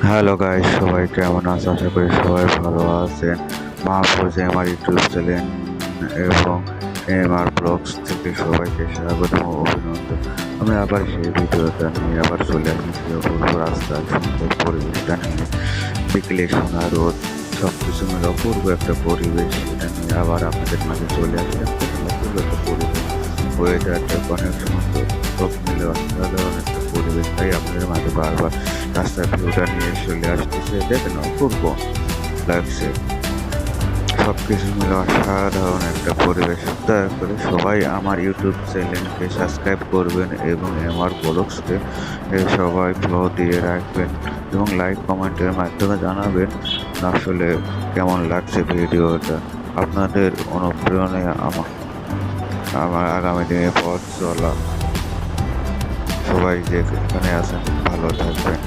Hello guys, সবাই কেমন আছে? আশা করি সবাই ভালো আছেন। মাহফুজ আমার ইউটিউব চ্যানেল এবং এমআর ব্লগস থেকে সবাইকে স্বাগত ও অভিনন্দন। আমি আবার সেই ভিডিওটা নিয়ে আবার চলে আসছি। অপূর্ব রাস্তার সুন্দর পরিবেশটা নিয়ে, বিকেলে সোনা রোদ, সব কিছু মিলে অপূর্ব একটা পরিবেশ, সেটা নিয়ে আবার আপনাদের মাঝে চলে আসলাম। অপূর্ব একটা পরিবেশ, ওয়েদারটা অনেক সুন্দর, সব মিলে অসাধারণ একটা পরিবেশ। তাই আপনাদের মাঝে বারবার রাস্তার ভিউটা নিয়ে চলে আসতেছে। দেখেন অপূর্ব লাগছে, সব কিছু মিলে অসাধারণ একটা পরিবেশ। দয়া করে সবাই আমার ইউটিউব চ্যানেলকে সাবস্ক্রাইব করবেন এবং আমার ব্লগসকে সবাই ফলো দিয়ে রাখবেন এবং লাইক কমেন্টের মাধ্যমে জানাবেন আসলে কেমন লাগছে ভিডিওটা। আপনাদের অনুপ্রেরণায় আমার আমার আগামী দিনে পথ চলা। সবাই যেখানে আছেন ভালো থাকবেন।